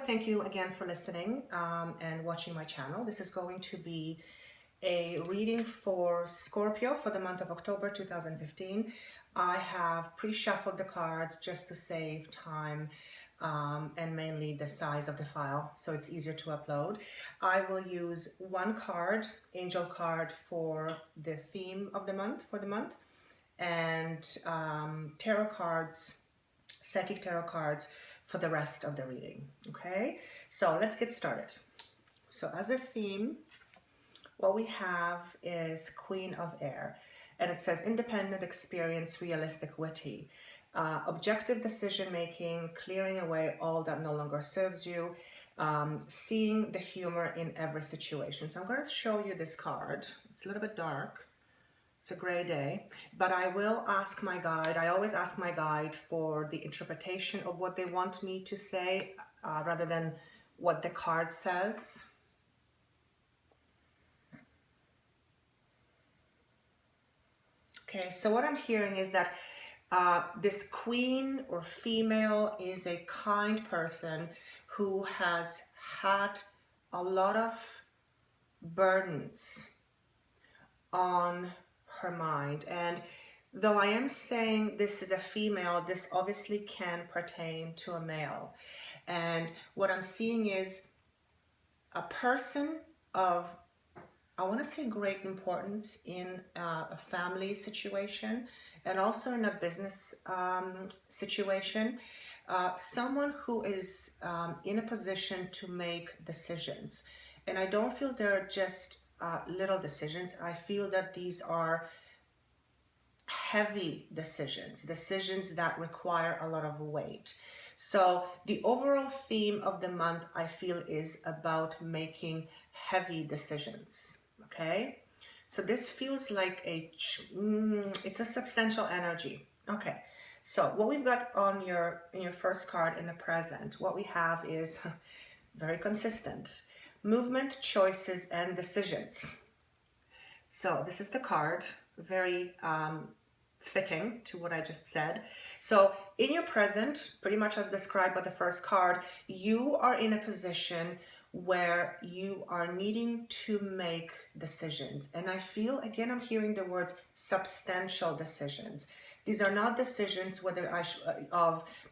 thank you again for listening and watching my channel. This is going to be a reading for Scorpio for the month of October 2015. I have pre-shuffled the cards just to save time and mainly the size of the file so it's easier to upload. I will use one card, angel card, for the theme of the month, and tarot cards, psychic tarot cards, for the rest of the reading. Okay, so let's get started. So as a theme, what we have is Queen of Air, and it says independent, experience, realistic, witty, objective decision making, clearing away all that no longer serves you, seeing the humor in every situation. So I'm going to show you this card. It's a little bit dark. It's a gray day, but I will ask my guide. I always ask my guide for the interpretation of what they want me to say rather than what the card says. Okay, so what I'm hearing is that this queen or female is a kind person who has had a lot of burdens on her mind. And though I am saying this is a female, this obviously can pertain to a male. And what I'm seeing is a person of, I want to say, great importance in a family situation and also in a business situation. Someone who is in a position to make decisions. And I don't feel they're just little decisions. I feel that these are heavy decisions that require a lot of weight. So the overall theme of the month, I feel, is about making heavy decisions. Okay, so this feels like it's a substantial energy. Okay, so what we've got on in your first card in the present, what we have is very consistent: movement, choices, and decisions. So this is the card, very fitting to what I just said. So in your present, pretty much as described by the first card, you are in a position where you are needing to make decisions. And I feel, again, I'm hearing the words substantial decisions. These are not decisions whether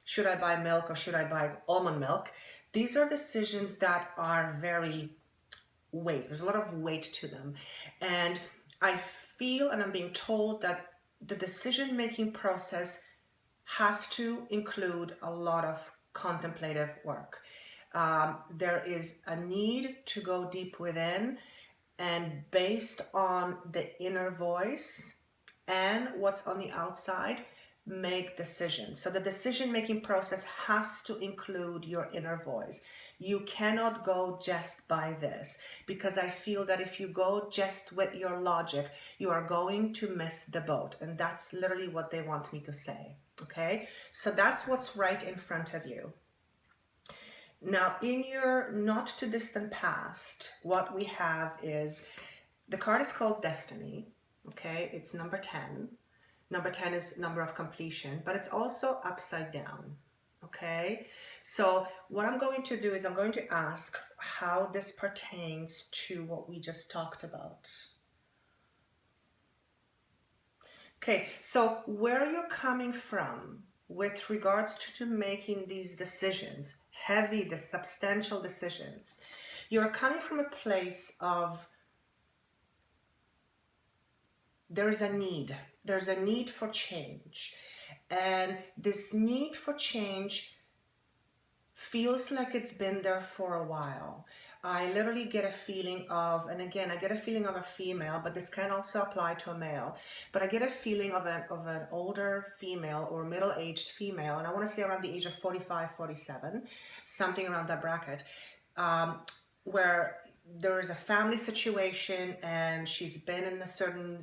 should I buy milk or should I buy almond milk. These are decisions that are very weight. There's a lot of weight to them. And I feel, and I'm being told, that the decision-making process has to include a lot of contemplative work. There is a need to go deep within, and based on the inner voice and what's on the outside, make decisions. So the decision-making process has to include your inner voice. You cannot go just by this, because I feel that if you go just with your logic, you are going to miss the boat. And that's literally what they want me to say. Okay, so that's what's right in front of you. Now, in your not too distant past, what we have is, the card is called Destiny. Okay, it's number 10. Number 10 is number of completion, but it's also upside down. Okay, so what I'm going to do is I'm going to ask how this pertains to what we just talked about. Okay, so where you're coming from with regards to making these decisions, the substantial decisions, you're coming from a place of there's a need for change. And this need for change feels like it's been there for a while. I literally get a feeling of, and again, I get a feeling of a female, but this can also apply to a male, but I get a feeling of an older female or middle-aged female, and I want to say around the age of 45, 47, something around that bracket, where there is a family situation and she's been in a certain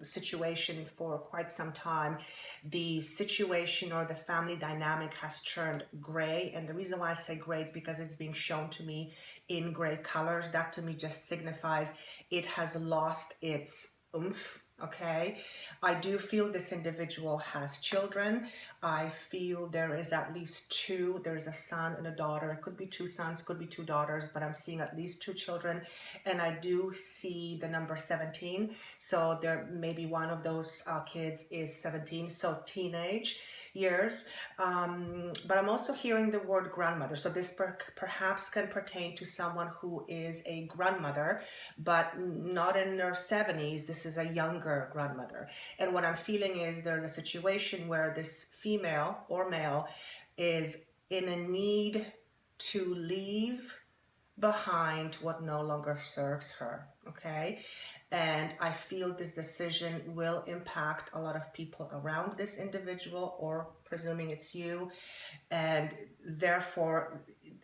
situation for quite some time. The situation or the family dynamic has turned gray, and the reason why I say gray is because it's being shown to me in gray colors. That to me just signifies it has lost its oomph, Okay, I do feel this individual has children. I feel there is at least two. There's a son and a daughter. It could be two sons, could be two daughters, but I'm seeing at least two children. And I do see the number 17. So there maybe one of those kids is 17, so teenage years. But I'm also hearing the word grandmother. So this perhaps can pertain to someone who is a grandmother, but not in their 70s. This is a younger grandmother. And what I'm feeling is there's a situation where this female or male is in a need to leave behind what no longer serves her. Okay. And I feel this decision will impact a lot of people around this individual, or presuming it's you. And therefore,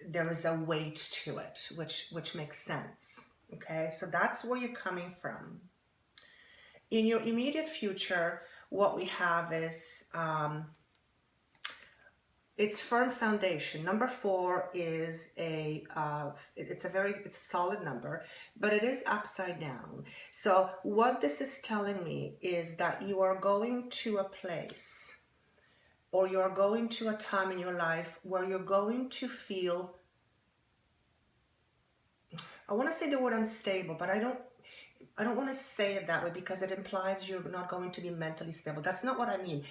there is a weight to it, which makes sense. Okay, so that's where you're coming from. In your immediate future, what we have is it's firm foundation. Number 4 is it's a solid number, but it is upside down. So what this is telling me is that you are going to a place, or you're going to a time in your life where you're going to feel, I want to say the word unstable, but I don't want to say it that way because it implies you're not going to be mentally stable. That's not what I mean.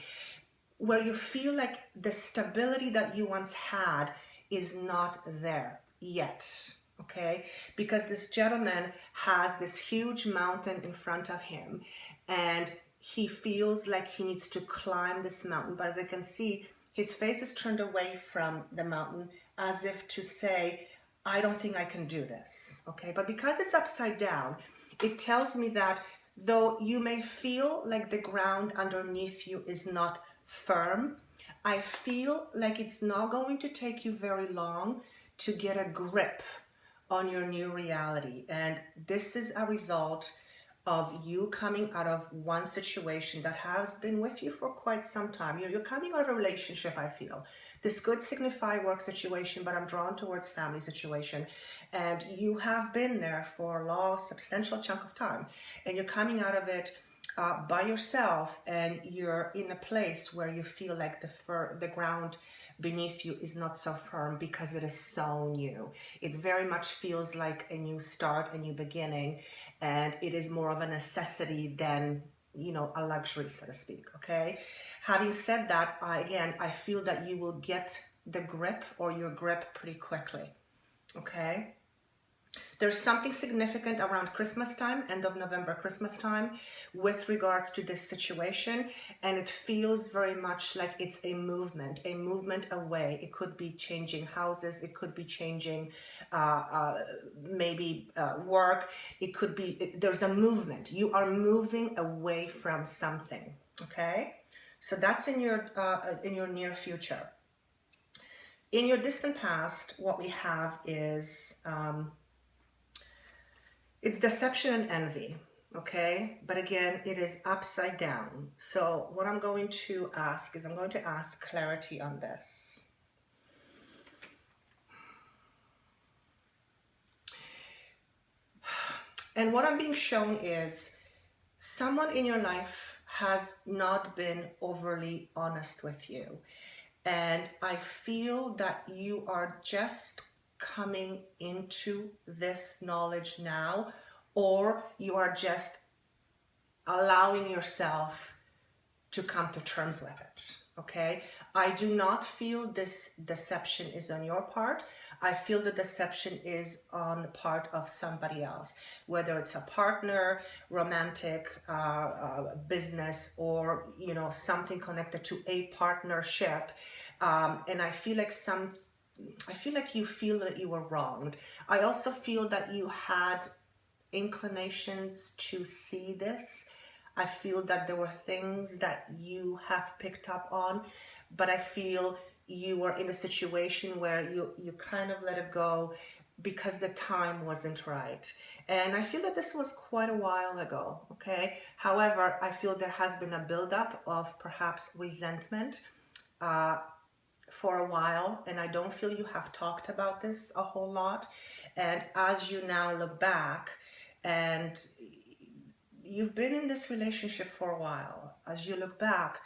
Where you feel like the stability that you once had is not there yet, okay? Because this gentleman has this huge mountain in front of him, and he feels like he needs to climb this mountain. But as I can see, his face is turned away from the mountain as if to say, I don't think I can do this, okay? But because it's upside down, it tells me that though you may feel like the ground underneath you is not firm, I feel like it's not going to take you very long to get a grip on your new reality. And this is a result of you coming out of one situation that has been with you for quite some time. You're coming out of a relationship, I feel. This could signify work situation, but I'm drawn towards family situation. And you have been there for a substantial chunk of time. And you're coming out of it by yourself, and you're in a place where you feel like the ground beneath you is not so firm because it is so new. It very much feels like a new start, a new beginning, and it is more of a necessity than, a luxury, so to speak, okay? Having said that, I feel that you will get the grip or your grip pretty quickly, okay? There's something significant around Christmas time, end of November, Christmas time, with regards to this situation. And it feels very much like it's a movement away. It could be changing houses. It could be changing maybe work. It could be, there's a movement. You are moving away from something, okay? So that's in your near future. In your distant past, what we have is... it's deception and envy, okay? But again, it is upside down. So what I'm going to ask is I'm going to ask clarity on this. And what I'm being shown is someone in your life has not been overly honest with you. And I feel that you are just coming into this knowledge now, or you are just allowing yourself to come to terms with it, okay? I do not feel this deception is on your part. I feel the deception is on the part of somebody else, whether it's a partner, romantic, business, or, something connected to a partnership. And I feel like you feel that you were wronged. I also feel that you had inclinations to see this. I feel that there were things that you have picked up on, but I feel you were in a situation where you kind of let it go because the time wasn't right. And I feel that this was quite a while ago, okay? However, I feel there has been a buildup of perhaps resentment for a while, and I don't feel you have talked about this a whole lot. And as you now look back and you've been in this relationship for a while. As you look back,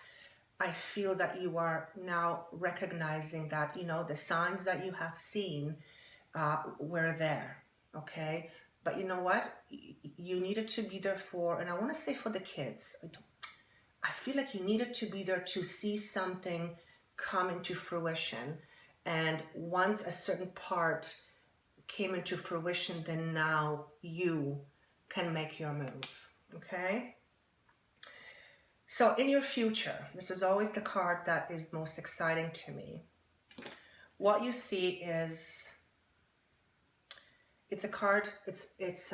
I feel that you are now recognizing that, the signs that you have seen were there, okay? But you know what? You needed to be there for, and I want to say for the kids, I feel like you needed to be there to see something come into fruition. And once a certain part came into fruition, then now you can make your move, okay? So in your future, this is always the card that is most exciting to me. What you see is, it's a card, it's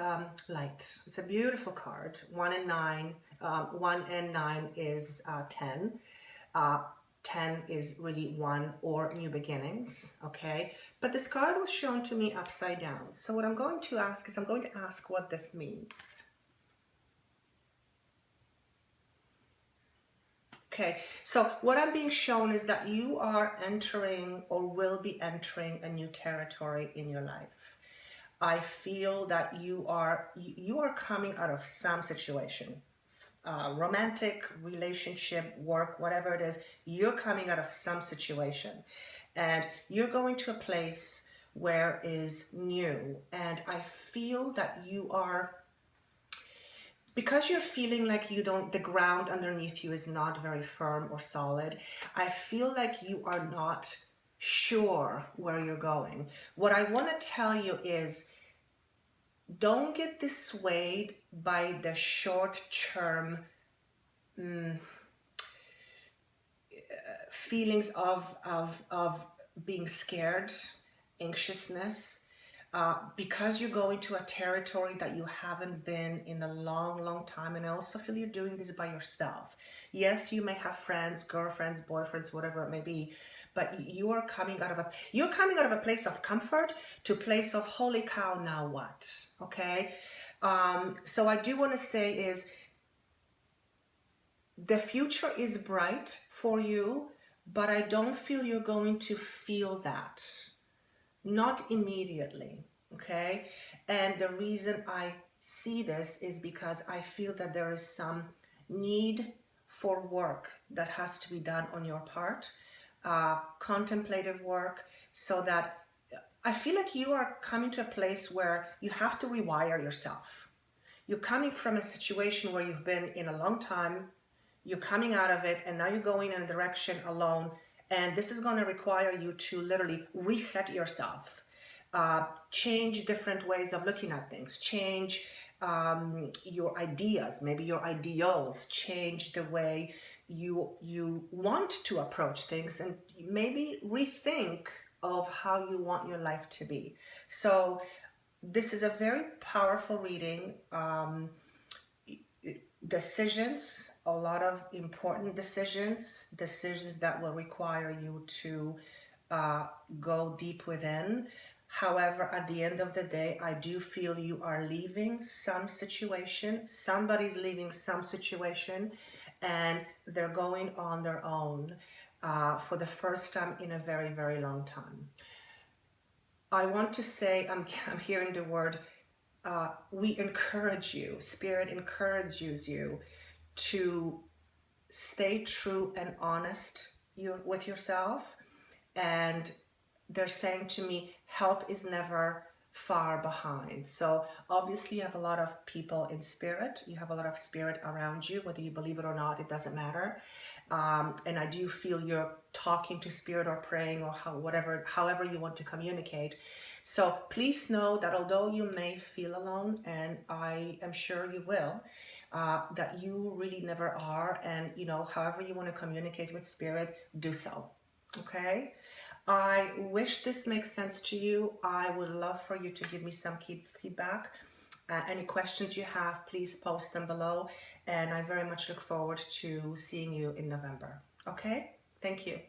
light. It's a beautiful card. 1 and 9. 1 and 9 is 10. 10 is really 1 or new beginnings, okay? But this card was shown to me upside down. So what I'm going to ask is, I'm going to ask what this means. Okay, so what I'm being shown is that you are entering or will be entering a new territory in your life. I feel that you are coming out of some situation, romantic, relationship, work, whatever it is. You're coming out of some situation, and you're going to a place where is new. And I feel that you are, because you're feeling like the ground underneath you is not very firm or solid, I feel like you are not sure where you're going. What I want to tell you is, don't get dissuaded by the short-term feelings of being scared, anxiousness, because you're going to a territory that you haven't been in a long, long time. And I also feel you're doing this by yourself. Yes, you may have friends, girlfriends, boyfriends, whatever it may be, but you are coming out of a place of comfort to a place of, holy cow, now what? Okay? So I do want to say is, the future is bright for you, but I don't feel you're going to feel that. Not immediately, okay? And the reason I see this is because I feel that there is some need for work that has to be done on your part, contemplative work, so that I feel like you are coming to a place where you have to rewire yourself. You're coming from a situation where you've been in a long time, you're coming out of it, and now you're going in a direction alone. And this is going to require you to literally reset yourself, change different ways of looking at things, change your ideas, maybe your ideals, change the way you want to approach things, and maybe rethink of how you want your life to be. So this is a very powerful reading. Decisions, a lot of important decisions that will require you to go deep within. However, at the end of the day, I do feel you are leaving some situation. Somebody's leaving some situation, and they're going on their own for the first time in a very, very long time. I want to say, I'm hearing the word, we encourage you, Spirit encourages you to stay true and honest with yourself. And they're saying to me, help is never far behind. So obviously you have a lot of people in spirit. You have a lot of spirit around you, whether you believe it or not, it doesn't matter. And I do feel you're talking to spirit or praying or however you want to communicate. So please know that although you may feel alone, and I am sure you will, that you really never are. And however you want to communicate with spirit, do so. Okay? I wish this makes sense to you. I would love for you to give me some feedback. Any questions you have, please post them below. And I very much look forward to seeing you in November. Okay? Thank you.